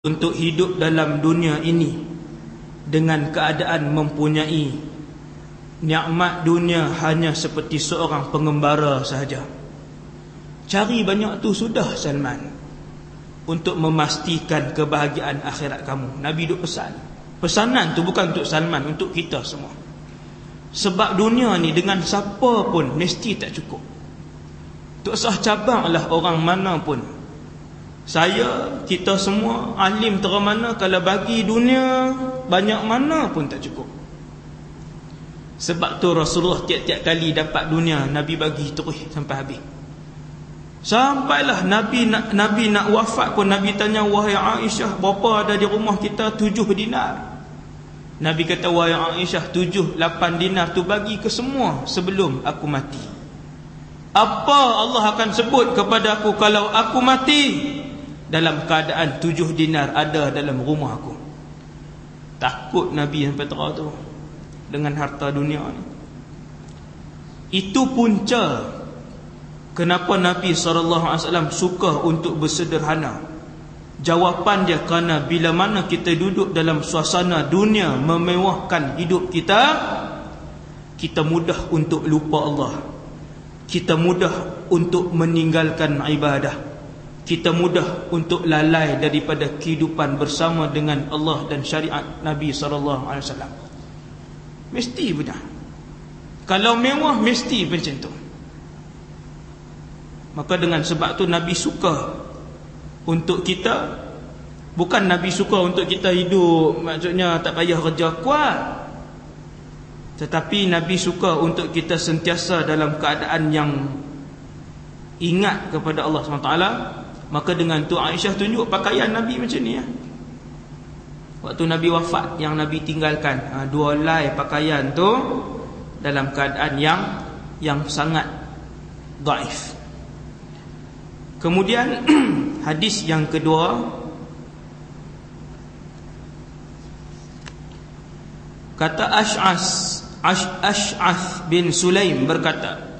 untuk hidup dalam dunia ini dengan keadaan mempunyai nikmat dunia hanya seperti seorang pengembara sahaja. Cari banyak tu sudah Salman, untuk memastikan kebahagiaan akhirat kamu. Nabi duk pesan. Pesanan tu bukan untuk Salman, untuk kita semua. Sebab dunia ni dengan siapa pun mesti tak cukup. Tak usah cabanglah orang mana pun. Saya, kita semua, alim teramana, kalau bagi dunia banyak mana pun tak cukup. Sebab tu Rasulullah tiap-tiap kali dapat dunia, Nabi bagi terus sampai habis. Sampailah Nabi nak wafat pun, Nabi tanya, wahai Aisyah, berapa ada di rumah kita? 7 dinar. Nabi kata, wahai Aisyah, 7-8 dinar tu bagi ke semua sebelum aku mati. Apa Allah akan sebut kepada aku kalau aku mati dalam keadaan 7 dinar ada dalam rumah aku? Takut Nabi sampai terang tu dengan harta dunia ni. Itu punca kenapa Nabi SAW suka untuk bersederhana. Jawapan dia kerana bila mana kita duduk dalam suasana dunia memewahkan hidup kita, kita mudah untuk lupa Allah. Kita mudah untuk meninggalkan ibadah. Kita mudah untuk lalai daripada kehidupan bersama dengan Allah dan syariat Nabi SAW. Mesti punya. Kalau mewah mesti macam tu. Maka dengan sebab tu Nabi suka untuk kita, bukan Nabi suka untuk kita hidup maksudnya tak payah kerja kuat, tetapi Nabi suka untuk kita sentiasa dalam keadaan yang ingat kepada Allah SWT. Maka dengan tu Aisyah tunjuk pakaian Nabi macam ni ya. Waktu Nabi wafat, yang Nabi tinggalkan 2 helai pakaian tu dalam keadaan yang sangat dhaif. Kemudian hadis yang kedua, kata Ash'ath bin Sulaim berkata,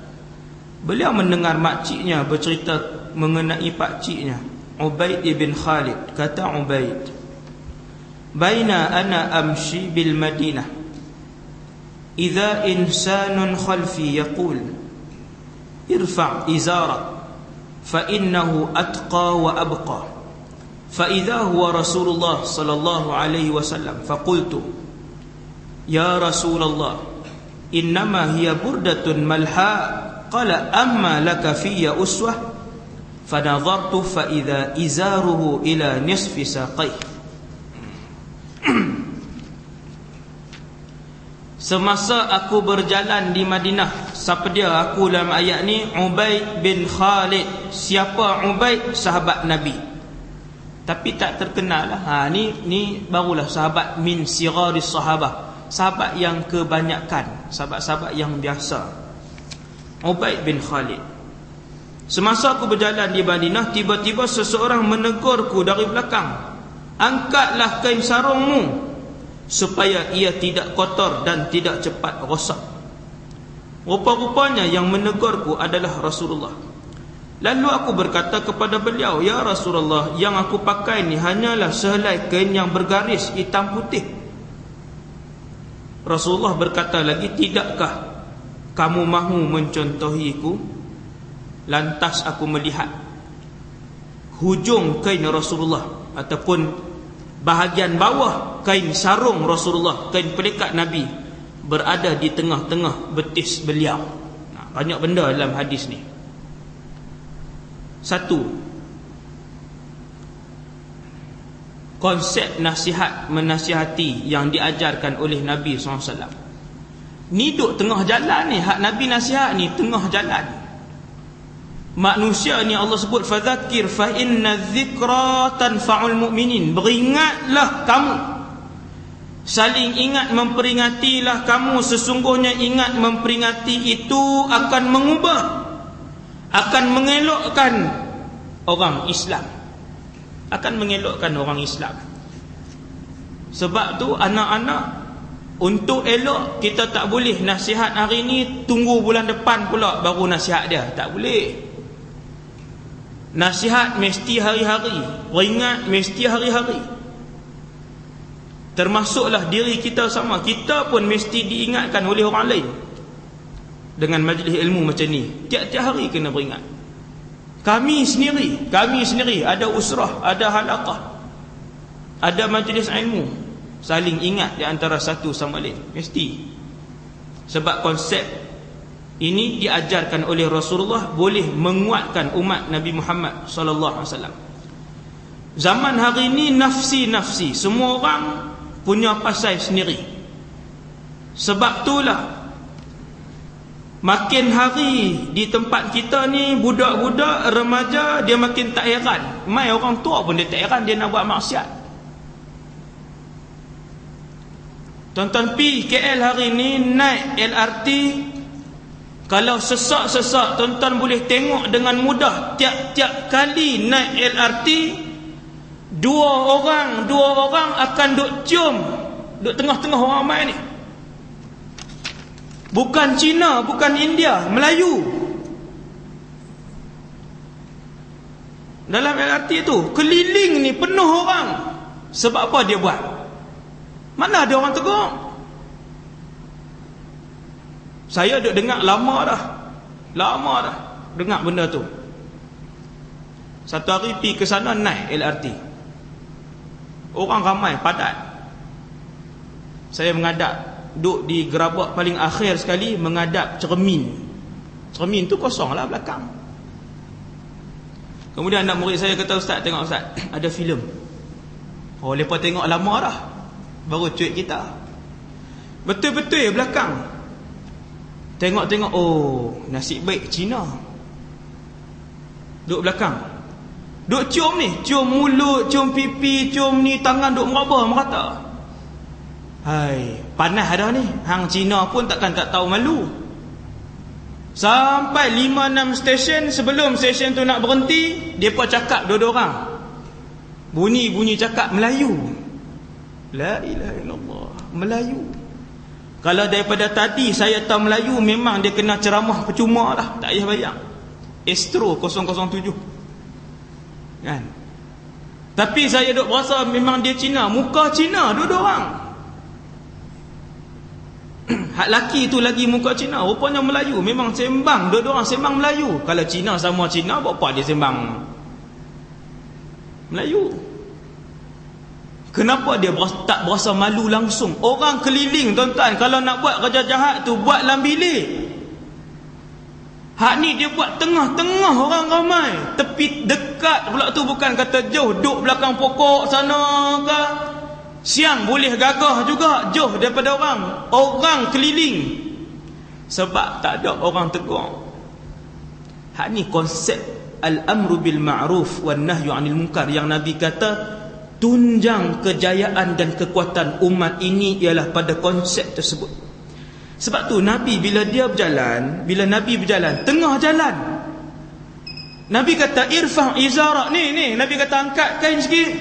beliau mendengar makciknya bercerita mengenai pakciknya Ubaid ibn Khalid. Kata Ubaid, baina ana amshi bil Madinah idza insanun khalfi yaqul irfa' izarak fa innahu atqa wa abqa, fa idza huwa Rasulullah sallallahu alaihi wasallam, fa qultu ya Rasulullah innama hiya burdatun malha, qala amma laka fiyya uswah, fa nadhartu fa idza izaruhu ila nisfi saqai. Semasa aku berjalan di Madinah, siapa dia aku dalam ayat ni? Ubaid bin Khalid. Siapa Ubaid? Sahabat Nabi, tapi tak terkenal lah. Ni barulah sahabat min siraris sahabah, sahabat yang kebanyakan, sahabat-sahabat yang biasa. Ubaid bin Khalid. Semasa aku berjalan di Madinah, tiba-tiba seseorang menegurku dari belakang, angkatlah kain sarungmu supaya ia tidak kotor dan tidak cepat rosak. Rupa-rupanya yang menegurku adalah Rasulullah. Lalu aku berkata kepada beliau, ya Rasulullah, yang aku pakai ni hanyalah sehelai kain yang bergaris hitam putih. Rasulullah berkata lagi, tidakkah kamu mahu mencontohiku? Lantas aku melihat hujung kain Rasulullah ataupun bahagian bawah kain sarung Rasulullah, kain pelikat Nabi, berada di tengah-tengah betis beliau. Banyak benda dalam hadis ni. Satu, konsep nasihat menasihati yang diajarkan oleh Nabi SAW. Ni duk tengah jalan ni, hak Nabi nasihat ni tengah jalan. Manusia ni Allah sebut, fadzakir fa inna dzikra tanfa'ul mu'minin. Beringatlah kamu, saling ingat, memperingatilah kamu. Sesungguhnya ingat memperingati itu akan mengubah, akan mengelokkan orang Islam, akan mengelokkan orang Islam. Sebab tu anak-anak, untuk elok kita tak boleh nasihat hari ni tunggu bulan depan pula baru nasihat dia, tak boleh. Nasihat mesti hari-hari, peringat mesti hari-hari. Termasuklah diri kita sama, kita pun mesti diingatkan oleh orang lain dengan majlis ilmu macam ni. Tiap-tiap hari kena peringat. Kami sendiri ada usrah, ada halaqah, ada majlis ilmu, saling ingat di antara satu sama lain, mesti. Sebab konsep ini diajarkan oleh Rasulullah, boleh menguatkan umat Nabi Muhammad sallallahu alaihi wasallam. Zaman hari ini nafsi-nafsi, semua orang punya pasal sendiri. Sebab itulah makin hari di tempat kita ni, budak-budak remaja dia makin tak heran. Mai orang tua pun dia tak heran dia nak buat maksiat. Tuan-tuan pi KL hari ni naik LRT, kalau sesak-sesak tuan-tuan boleh tengok dengan mudah. Tiap-tiap kali naik LRT, dua orang akan duk cium duk tengah-tengah orang ramai ni. Bukan Cina, bukan India, Melayu. Dalam LRT tu keliling ni penuh orang. Sebab apa dia buat? Mana ada orang tegur? Saya duk dengar lama dah dengar benda tu. Satu hari pergi ke sana naik LRT, orang ramai padat. Saya menghadap, duduk di gerabak paling akhir sekali, menghadap cermin tu kosong lah belakang. Kemudian anak murid saya kata, "Ustaz, tengok Ustaz, ada filem." Oh, lepas tengok lama dah, baru cuit kita. Betul-betul belakang. Tengok-tengok, oh, nasib baik Cina. Duduk belakang, duduk cium ni, cium mulut, cium pipi, cium ni, tangan duduk merata. Hai, panas dah ni. Hang Cina pun takkan tak tahu malu. Sampai 5-6 stesen, sebelum stesen tu nak berhenti, depa cakap dua-dua orang. Bunyi cakap Melayu. La ilaha illallah, Melayu. Kalau daripada tadi saya tahu Melayu, memang dia kena ceramah percuma lah, tak payah bayang. Astro 007 kan. Tapi saya duk berasa memang dia Cina, muka Cina dua-dua orang. Hak laki tu lagi muka Cina, rupanya Melayu. Memang sembang, dua-dua orang sembang Melayu. Kalau Cina sama Cina, apa dia sembang Melayu? Kenapa dia tak berasa malu langsung? Orang keliling tuan-tuan, kalau nak buat kerja jahat tu, buat dalam bilik. Hak ni dia buat tengah-tengah orang ramai. Tepi dekat pula tu, bukan kata jauh, duduk belakang pokok sana ke. Siang boleh gagah juga, jauh daripada orang. Orang keliling. Sebab tak ada orang tegur. Hak ni konsep al-amru bil ma'ruf wan nahyu 'anil munkar yang Nabi kata tunjang kejayaan dan kekuatan umat ini ialah pada konsep tersebut. Sebab tu Nabi bila Nabi berjalan tengah jalan, Nabi kata irfa' izarak, ni Nabi kata angkat kain sikit.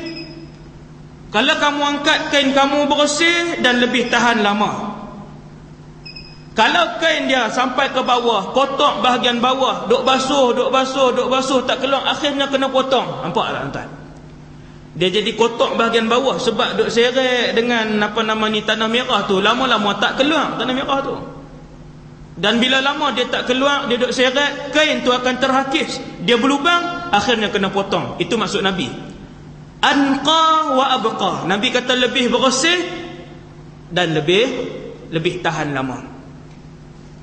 Kalau kamu angkat kain, kamu bersih dan lebih tahan lama. Kalau kain dia sampai ke bawah, kotak bahagian bawah, duk basuh tak keluar, akhirnya kena potong. Nampak tak tuan? Dia jadi kotak bahagian bawah sebab duk seret dengan tanah merah tu, lama-lama tak keluar tanah merah tu. Dan bila lama dia tak keluar, dia duk seret, kain tu akan terhakis, dia berlubang, akhirnya kena potong. Itu maksud Nabi. Anqa wa abqa. Nabi kata lebih bersih dan lebih tahan lama.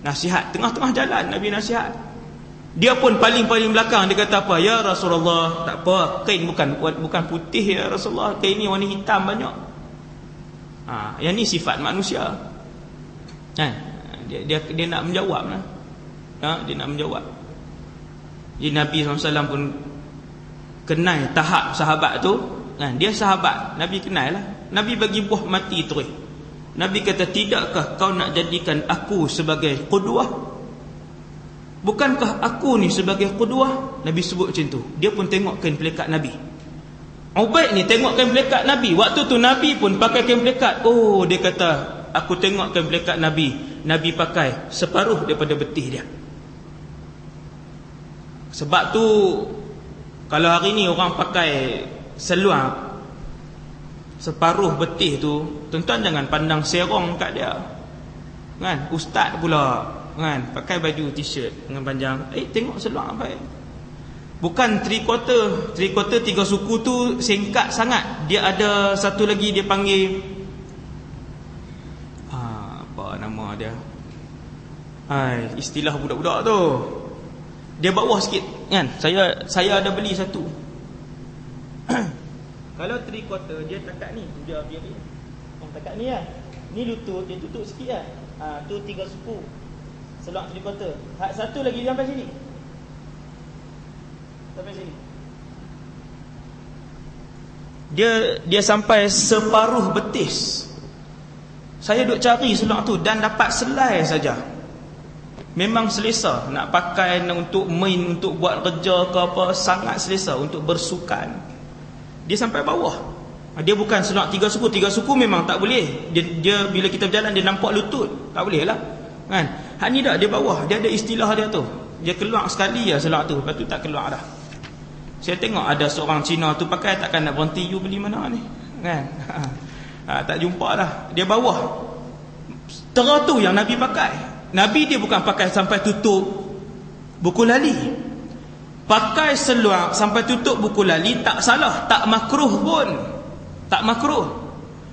Nasihat tengah-tengah jalan, Nabi nasihat. Dia pun paling-paling belakang, dia kata apa? Ya Rasulullah, tak apa, kain bukan putih ya Rasulullah, kain ni warna hitam banyak. Yang ni sifat manusia. Dia nak menjawab lah. Dia nak menjawab. Jadi Nabi SAW pun kenal tahap sahabat tu. Dia sahabat, Nabi kenal lah. Nabi bagi buah mati terus. Nabi kata, tidakkah kau nak jadikan aku sebagai qudwah? Bukankah aku ni sebagai qudwah? Nabi sebut macam tu. Dia pun tengok kain pelekat Nabi. Ubaid ni tengok kain pelekat Nabi. Waktu tu Nabi pun pakai kain pelekat. Oh, dia kata, aku tengok kain pelekat Nabi. Nabi pakai separuh daripada betih dia. Sebab tu Kalau hari ni orang pakai seluar separuh betih tu, tuan-tuan jangan pandang serong kat dia. Kan? Ustaz pula kan, pakai baju t-shirt dengan panjang. Tengok seluar baik. Bukan 3/4 3 suku tu singkat sangat. Dia ada satu lagi dia panggil apa nama dia? Istilah budak-budak tu. Dia bawah sikit kan. Saya ada beli satu. Kalau 3/4 dia takat ni, dia biar ni. Takat ni lah. Ni lutut dia tutup sikit lah. Tu 3 suku. Seluar 3/4. Hak satu lagi sampai sini. Sampai sini. Dia sampai separuh betis. Saya duk cari seluar tu dan dapat selai saja. Memang selesa nak pakai untuk main, untuk buat kerja ke apa, sangat selesa untuk bersukan. Dia sampai bawah. Dia bukan seluar 3 suku. 3 suku memang tak boleh. Dia bila kita berjalan dia nampak lutut. Tak boleh lah. Kan? Hak ni dah dia bawah. Dia ada istilah dia tu. Dia keluar sekali lah seluar tu. Lepas tu tak keluar dah. Saya tengok ada seorang Cina tu pakai, takkan nak berhenti. You beli mana ni? Kan? Tak jumpa dah. Dia bawah. Teratur yang Nabi pakai. Nabi dia bukan pakai sampai tutup buku lali. Pakai seluar sampai tutup buku lali tak salah, tak makruh pun. Tak makruh.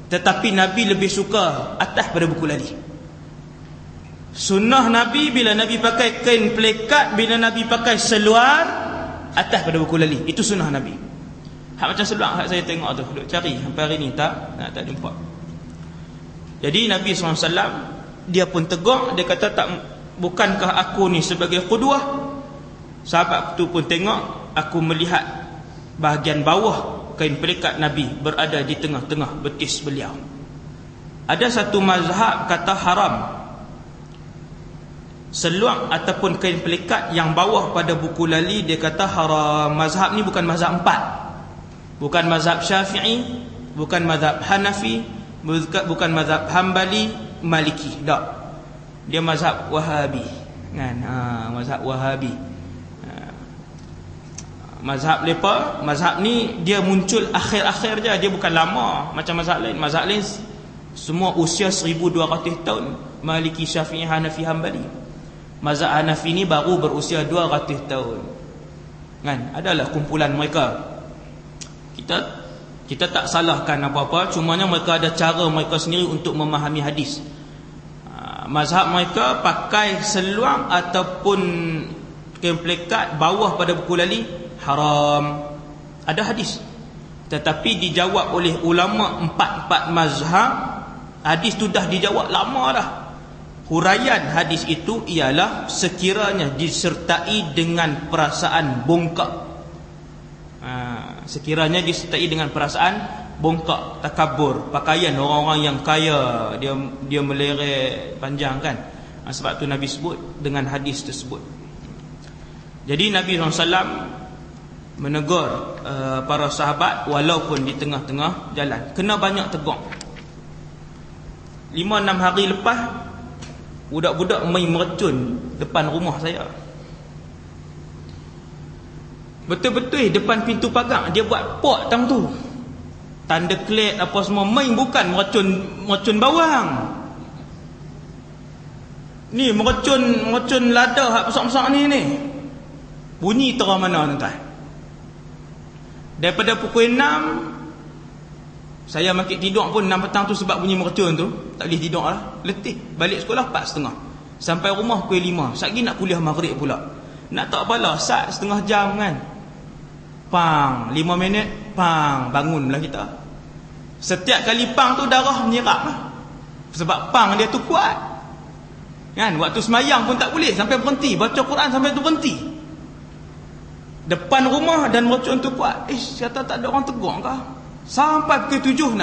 Tetapi Nabi lebih suka atas pada buku lali. Sunnah Nabi bila Nabi pakai kain pelekat, bila Nabi pakai seluar atas pada buku lali. Itu sunnah Nabi. Hak macam seluar hak saya tengok tu, duk cari sampai hari ni tak jumpa. Jadi Nabi SAW dia pun tegur, dia kata tak, bukankah aku ni sebagai qudwah? Sahabat tu pun tengok, aku melihat bahagian bawah kain pelikat Nabi berada di tengah-tengah betis beliau. Ada satu mazhab kata haram seluar ataupun kain pelikat yang bawah pada buku lali, dia kata haram. Mazhab ni bukan mazhab 4, bukan mazhab Syafi'i, bukan mazhab Hanafi, bukan mazhab Hambali, Maliki, tak. Dia mazhab Wahabi kan. Mazhab Wahabi. Mazhab lepa, mazhab ni dia muncul akhir-akhir je, dia bukan lama macam mazhab lain. Mazhab lain semua usia 1200 tahun. Maliki, Syafi'i, Hanafi, Hambali. Mazhab Hanafi ni baru berusia 200 tahun. Kan? Adalah kumpulan mereka. Kita tak salahkan apa-apa, cumanya mereka ada cara mereka sendiri untuk memahami hadis. Mazhab mereka pakai seluar ataupun kain pelikat bawah pada buku lali haram. Ada hadis. Tetapi dijawab oleh ulama 4 mazhab. Hadis tu dah dijawab lama dah. Huraian hadis itu ialah sekiranya disertai dengan perasaan bongkak. Sekiranya disertai dengan perasaan bongkak, takabur, pakaian orang-orang yang kaya, dia meleret panjang kan. Sebab tu Nabi sebut dengan hadis tersebut. Jadi Nabi SAW menegur para sahabat walaupun di tengah-tengah jalan. Kena banyak tegur. 5-6 hari lepas budak-budak main mercun depan rumah saya. Betul-betul depan pintu pagar dia buat pot tang tu. Tanda klet apa semua, main bukan mercun bawang. Ni mercun lada hak besar-besar ni. Bunyi terah mana tuan-tuan. Daripada pukul 6 saya makin tidur pun 6 petang tu sebab bunyi mercun tu, tak boleh tidur lah. Letih. Balik sekolah 4.30. Sampai rumah pukul 5. Satgi nak kuliah maghrib pula. Nak tak apalah, sat setengah jam kan. Pang, 5 minit, pang, bangunlah kita. Setiap kali pang tu darah menyerap lah. Sebab pang dia tu kuat. Kan, waktu semayang pun tak boleh sampai berhenti, baca Quran sampai tu berhenti. Depan rumah dan mercun tu kuat. Kata tak ada orang tegur kah? Sampai pukul 7